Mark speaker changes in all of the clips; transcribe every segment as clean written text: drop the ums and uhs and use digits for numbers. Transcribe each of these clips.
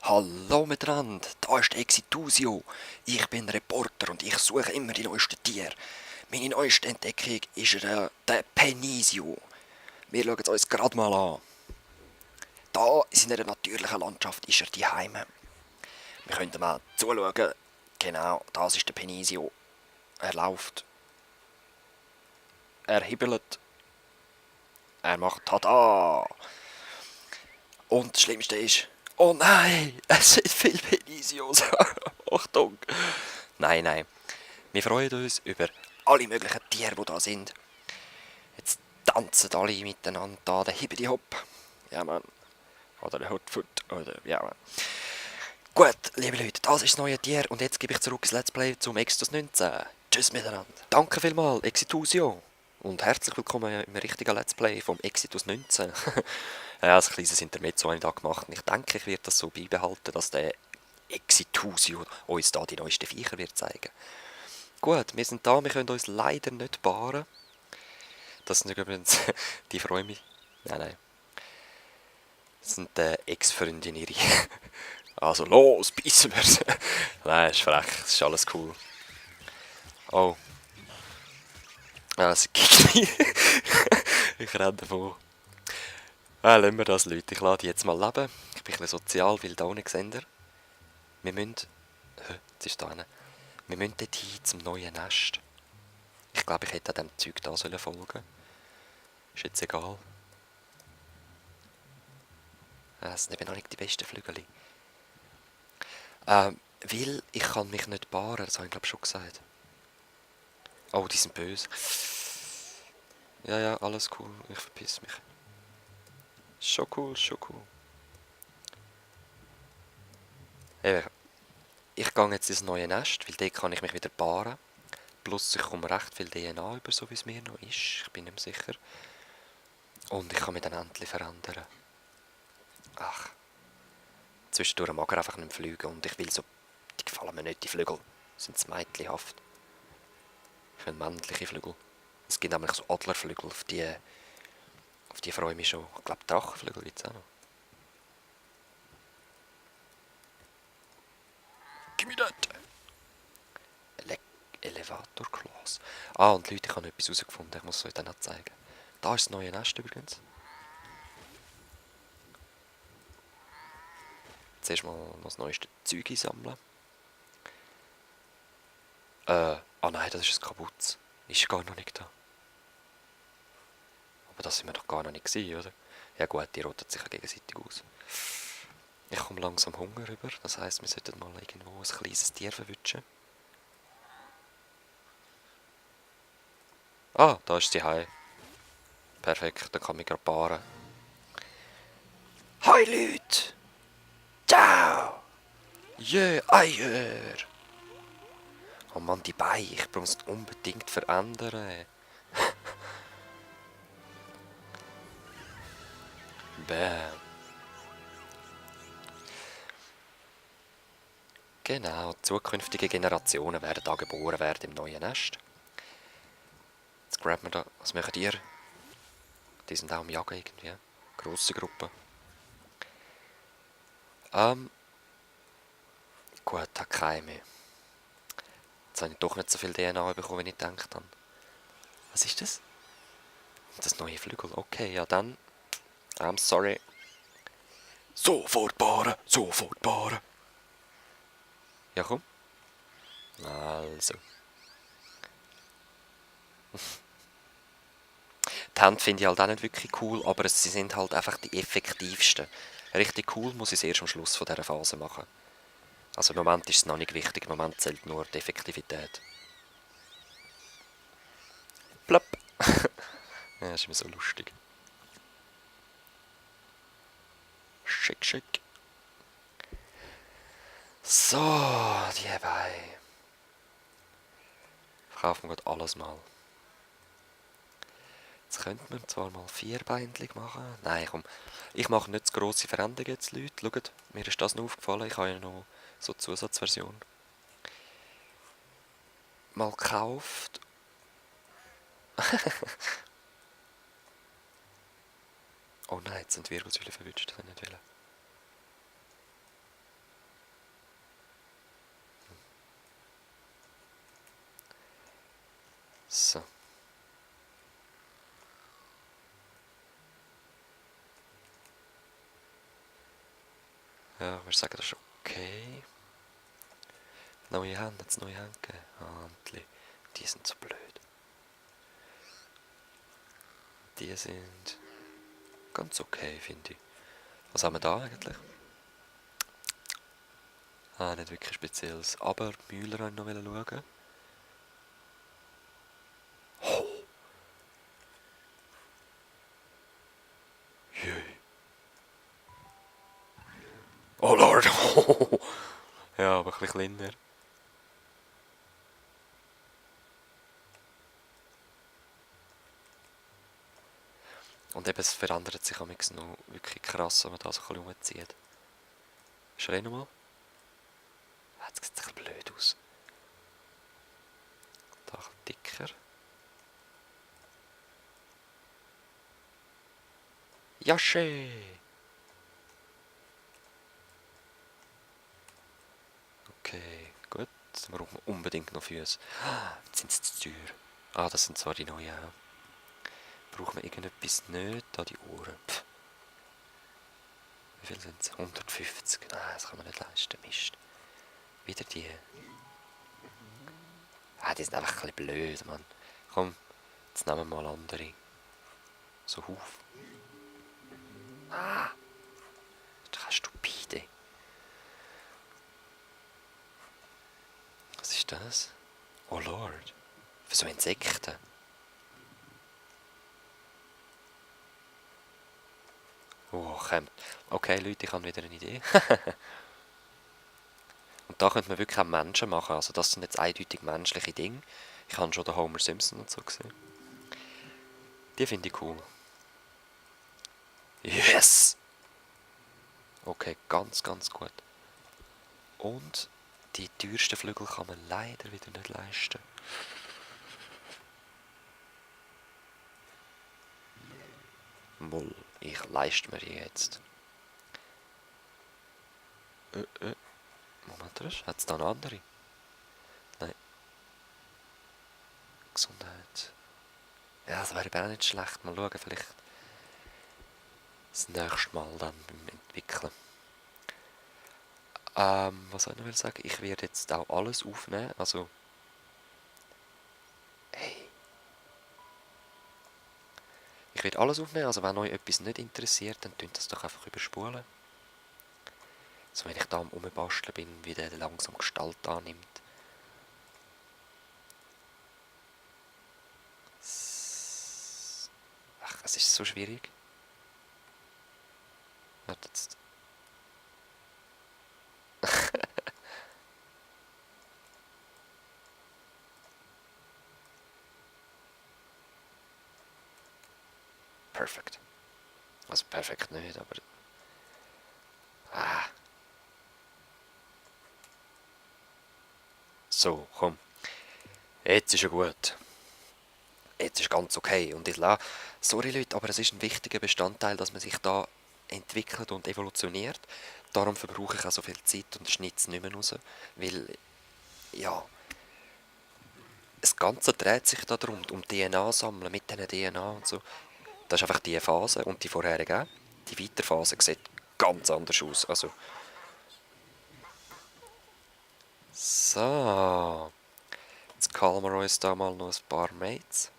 Speaker 1: Hallo miteinander, da ist Exitusio. Ich bin Reporter und ich suche immer die neuesten Tiere. Meine neueste Entdeckung ist der Penisio. Wir schauen es uns gerade mal an. Da in seiner natürlichen Landschaft ist er daheim. Wir können mal zuschauen. Genau, das ist der Penisio. Er läuft. Er hibbelt. Er macht Tada! Und das Schlimmste ist, oh nein, es sind viele Penisios. Achtung! Nein, nein. Wir freuen uns über alle möglichen Tiere, die da sind. Jetzt tanzen alle miteinander da, der Hibbidi-Hopp. Ja, Mann. Oder der Hotfoot. Oder, ja, Mann. Gut, liebe Leute, das ist das neue Tier und jetzt gebe ich zurück das Let's Play zum Exodus 19. Tschüss miteinander. Danke vielmals, Exitusio. Und herzlich willkommen im richtigen Let's Play vom Exodus 19. Ja, ein kleines Intermezzo habe ich da gemacht und ich denke, ich werde das so beibehalten, dass der Exitusio uns da die neuesten Viecher wird zeigen. Gut, wir sind da, wir können uns leider nicht paaren. Das sind übrigens die freuen mich. Nein, nein. Das sind Ex-Freundinnen ihre. Also los, beißen wir's. Nein, ist frech, das ist alles cool. Oh. Es gibt ich renne davon. Lassen wir das, Leute. Ich lasse die jetzt mal leben. Ich bin ein bisschen sozial, weil da unten seht ihr. Wir müssen... Jetzt ist da einer. Wir müssen dort hin zum neuen Nest. Ich glaube, ich hätte an diesem Zeug da folgen sollen. Ist jetzt egal. Das sind eben noch nicht die besten Flügel. Weil ich kann mich nicht paaren, das habe ich glaube schon gesagt. Oh, die sind böse. Ja, ja, alles cool, ich verpiss mich. Schon cool, schon cool. Eben, ich gehe jetzt ins neue Nest, weil dort kann ich mich wieder paaren. Plus ich komme recht viel DNA über, so wie es mir noch ist. Ich bin nicht sicher. Und ich kann mich dann endlich verändern. Ach. Zwischendurch mag er einfach nicht fliegen und ich will so... Die gefallen mir nicht, die Flügel. Sind mädchenhaft. Ich will männliche Flügel. Es gibt nämlich so Adlerflügel, auf die freue ich mich schon. Ich glaube, Drachenflügel gibt es auch noch. Gib mir das! Elevator-Class. Ah, und Leute, ich habe noch etwas herausgefunden. Ich muss es euch dann noch zeigen. Da ist das neue Nest übrigens. Zuerst mal noch das neueste Zeug sammeln. Ah nein, das ist ein Kaputt. Ist gar noch nicht da. Aber das sind wir doch gar noch nicht gewesen, oder? Ja gut, die roten sich ja gegenseitig aus. Ich komme langsam Hunger rüber. Das heisst, wir sollten mal irgendwo ein kleines Tier verwutschen. Ah, da ist die Hai. Perfekt, dann kann ich gerade paaren. Hi Leute! Ciao! Jö, Eier! Oh Mann, die Beine, ich muss es unbedingt verändern. Bäm. Genau, zukünftige Generationen werden da geboren werden im neuen Nest. Jetzt graben wir da, was machen ihr? Die sind auch am Jagen irgendwie. Grosse Gruppe. Gut, hat keine mehr. Jetzt habe ich doch nicht so viel DNA bekommen, wie ich gedacht habe. Was ist das? Das neue Flügel. Okay, ja dann. I'm sorry. Sofort paaren, sofort paaren. Ja, komm. Also. Die Hände finde ich halt auch nicht wirklich cool, aber sie sind halt einfach die effektivsten. Richtig cool muss ich es erst am Schluss von dieser Phase machen. Also im Moment ist es noch nicht wichtig, im Moment zählt nur die Effektivität. Plopp. Ja, das ist immer so lustig. Schick, schick. So, die Beine. Verkaufen wir gerade alles mal. Jetzt könnte man zwar mal vierbeinlich machen. Nein, komm. Ich mache nicht zu grosse Veränderungen jetzt, Leute. Schaut, mir ist das noch aufgefallen. Ich habe ja noch so eine Zusatzversion mal gekauft. Oh nein, jetzt sind Wirbelsäule verwünscht. Das kann ich nicht wollen. So. Ja, ich würde sagen, das ist okay. Neue Hände, jetzt neue Hände gegeben. Handli. Die sind so blöd. Die sind ganz okay, finde ich. Was haben wir da eigentlich? Ah, nicht wirklich spezielles. Aber Müller wollte ich noch schauen. Oh! Jui. Oh Lord! Ja, aber ein bisschen kleiner. Und eben, es verändert sich am noch wirklich krass, wenn man da so ein bisschen rumzieht. Schrei nochmal. Jetzt sieht es ein bisschen blöd aus. Da ein bisschen dicker. Jasche! Okay, gut. Jetzt brauchen wir unbedingt noch Füße. Jetzt sind sie zu teuer. Ah, das sind zwar die neuen auch. Brauchen wir irgendetwas nicht? Da die Ohren. Pff. Wie viel sind es? 150. Nein, das kann man nicht leisten. Mist. Wieder die. Ah, die sind einfach ein bisschen blöd, Mann. Komm, jetzt nehmen wir mal andere. So Huf. Ah! Das ist stupide. Was ist das? Oh Lord. Für so Insekten. Oh, kommt. Okay, Leute, ich habe wieder eine Idee. Und da könnte man wirklich auch Menschen machen. Also das sind jetzt eindeutig menschliche Dinge. Ich habe schon den Homer Simpson und so gesehen. Die finde ich cool. Yes! Okay, ganz, ganz gut. Und die teuersten Flügel kann man leider wieder nicht leisten. Moll, ich leiste mir die jetzt. Moment, hat es da noch andere? Nein. Gesundheit. Ja, das wäre auch nicht schlecht. Mal schauen, vielleicht das nächste Mal dann beim Entwickeln. Was soll ich noch sagen? Ich werde jetzt auch alles aufnehmen. Also, hey. Ich werde alles aufnehmen. Also, wenn euch etwas nicht interessiert, dann könnt ihr das doch einfach überspulen. So, wenn ich da am Rumbasteln bin, wie der langsam Gestalt annimmt. Ach, es ist so schwierig. Warte jetzt. Perfekt. Also perfekt nicht, aber... Ah. So, komm. Jetzt ist er gut. Jetzt ist ganz okay. Und ich lasse... Sorry Leute, aber es ist ein wichtiger Bestandteil, dass man sich da entwickelt und evolutioniert. Darum verbrauche ich auch so viel Zeit und schneide es nicht mehr raus. Weil, ja... Das Ganze dreht sich darum, um DNA sammeln, mit diesen DNA und so. Das ist einfach die Phase und die vorherige auch. Die Weiterphase sieht ganz anders aus. Also... So... Jetzt callen wir uns da mal noch ein paar Mates.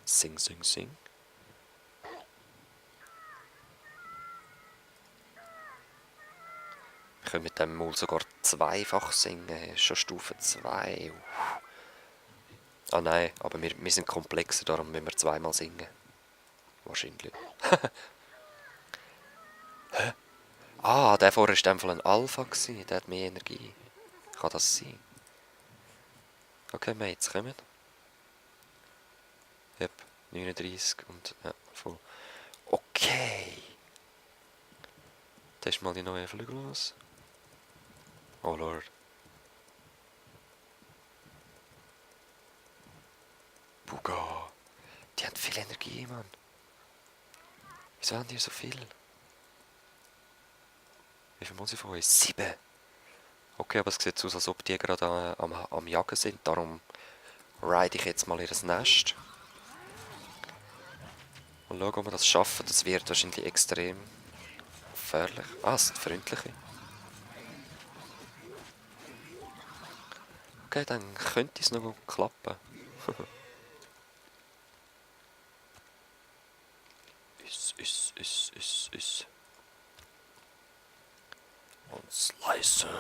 Speaker 1: Sing, sing, sing. Wir können mit dem Maul sogar zweifach singen. Ist schon Stufe 2. Ah nein, aber wir sind komplexer, darum müssen wir zweimal singen. Wahrscheinlich. Ah, der vorher war in dem Fall ein Alpha. Der hat mehr Energie. Kann das sein? Okay, Mates, kommen. Yep, 39 und... ja, voll. Okay. Test mal die neuen Flügel los. Oh Lord. Buga. Die haben viel Energie, Mann. Wieso haben die so viel? Wie viel muss ich von euch? 7. Okay, aber es sieht aus, als ob die gerade am Jagen sind. Darum ride ich jetzt mal in das Nest. Und schauen, ob wir das schaffen. Das wird wahrscheinlich extrem gefährlich. Ah, es sind freundliche. Okay, dann könnte es noch gut klappen. Ist. Und slicen.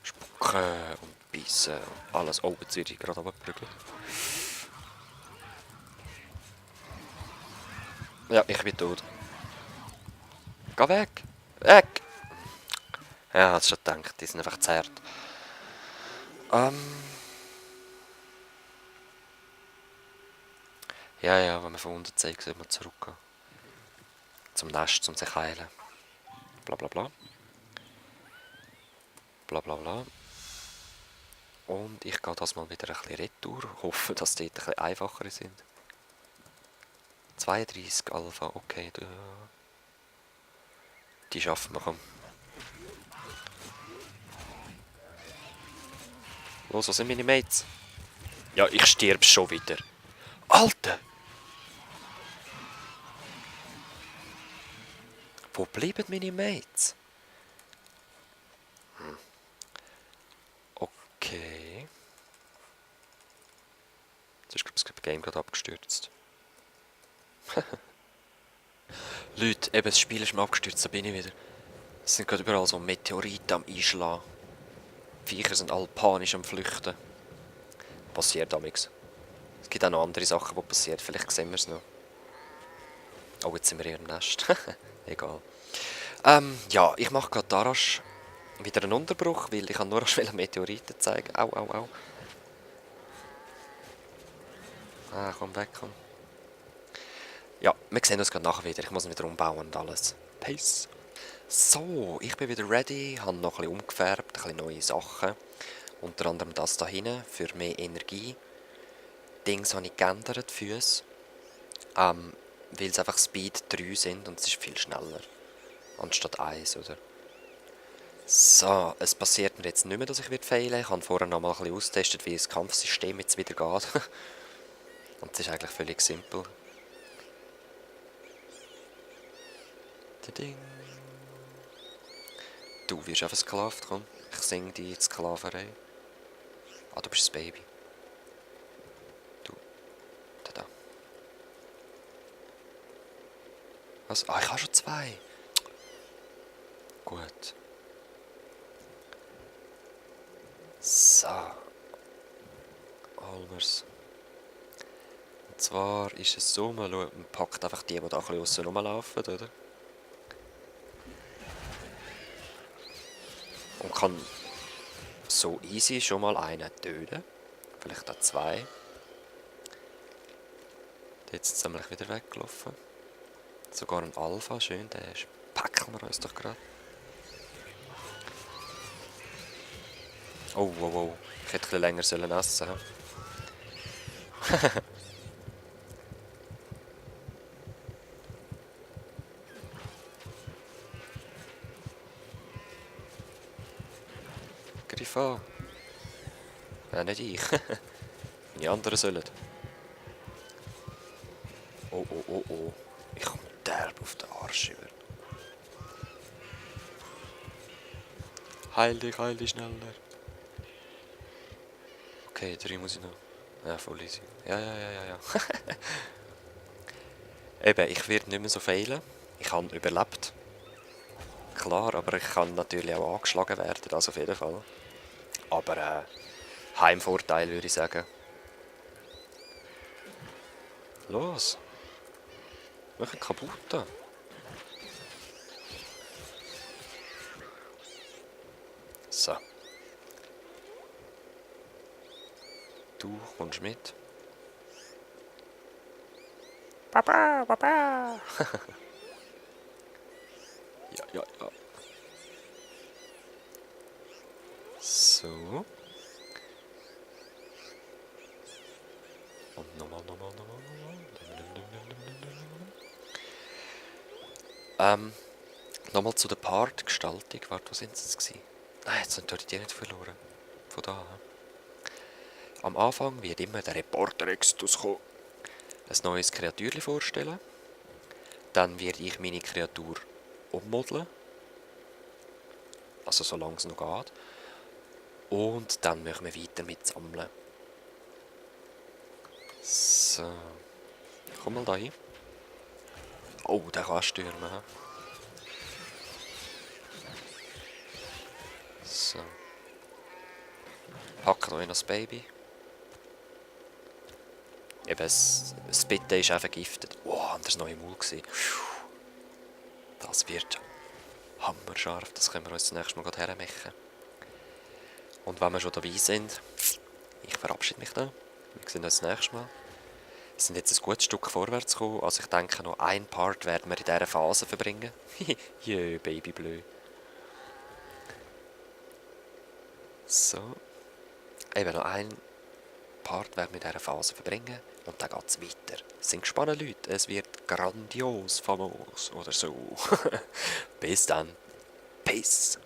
Speaker 1: Spucken und beißen und alles. Oh, jetzt werde ich gerade abgeprügelt. Ja, ich bin tot. Geh weg! Weg! Ja, hast schon gedacht, die sind einfach zerrt. Ja, wenn man von unten zeigt, sollte man zurückgehen. Zum Nest, um sich heilen. Bla bla bla. Bla bla bla. Und ich gehe das mal wieder ein bisschen retour. Hoffe, dass die ein bisschen einfacher sind. 32 Alpha, okay. Die schaffen wir, komm. Los, wo sind meine Mates? Ja, ich sterbe schon wieder. Alter! Wo bleiben meine Mates? Okay. Jetzt ist, glaube ich, das Game gerade abgestürzt. Leute, eben, das Spiel ist mir abgestürzt, da bin ich wieder. Es sind gerade überall so Meteoriten am Einschlagen. Viecher sind alle panisch am Flüchten. Passiert damals. Es gibt auch noch andere Sachen, die passieren. Vielleicht sehen wir es noch. Oh, jetzt sind wir hier im Nest. Egal. Ja, ich mache gerade daraus wieder einen Unterbruch, weil ich nur Meteoriten zeigen. Au. Ah, komm weg, komm. Ja, wir sehen uns gerade nachher wieder. Ich muss ihn wieder umbauen und alles. Peace. So, ich bin wieder ready. Habe noch ein bisschen umgefärbt, ein bisschen neue Sachen. Unter anderem das da hinten für mehr Energie. Dings habe ich geändert, Füße. Weil es einfach Speed 3 sind und es ist viel schneller. Anstatt 1, oder? So, es passiert mir jetzt nicht mehr, dass ich failen. Ich habe vorher noch mal ein bisschen austestet, wie das Kampfsystem jetzt wieder geht. Und es ist eigentlich völlig simpel. Ding. Du wirst einfach sklavt, komm. Ich singe die Sklaverei. Ah, du bist das Baby. Du. Da. Was? Ah, ich habe schon 2. Gut. So. Almers. Und zwar ist es so, man packt einfach die da ein bisschen aussen rumlaufen, oder? Und kann so easy schon mal einen töten. Vielleicht auch 2. Jetzt ist es nämlich wieder weggelaufen. Sogar ein Alpha, schön, den packen wir uns doch gerade. Oh. Ich hätte ein bisschen länger sollen essen. Griff an. Ja, nicht ich. Meine anderen sollen. Oh. Ich komme derb auf den Arsch über. Heil dich schneller. Okay, 3 muss ich noch. Ja, voll easy. Ja. Eben, ich werde nicht mehr so failen. Ich habe überlebt. Klar, aber ich kann natürlich auch angeschlagen werden, das auf jeden Fall. Aber Heimvorteil würde ich sagen. Los! Mach ihn kaputt. So. Du kommst mit. Papa. Ja. So. Und nochmal. Nochmal zu der Partgestaltung. Warte, wo sind sie jetzt gewesen? Nein, jetzt haben die nicht verloren. Von da. Am Anfang wird immer der Reporter Extus kommen, ein neues Kreatürchen vorstellen. Dann werde ich meine Kreatur ummodeln. Also solange es noch geht. Und dann machen wir weiter mit Sammeln. So. Komm mal da hin. Oh, der kann stürmen. He? So. Hacken hier noch das Baby. Eben, das Bitte ist auch vergiftet. Wow, das war noch im Maul. Das wird hammerscharf. Das können wir uns das nächste Mal hermachen. Und wenn wir schon dabei sind, ich verabschiede mich da. Wir sehen uns das nächste Mal. Wir sind jetzt ein gutes Stück vorwärts gekommen. Also ich denke, noch ein Part werden wir in dieser Phase verbringen. Jö, Babyblö. So. Eben noch ein Part werden wir in dieser Phase verbringen. Und dann geht es weiter. Sind gespannt, Leute. Es wird grandios, famos oder so. Bis dann. Peace.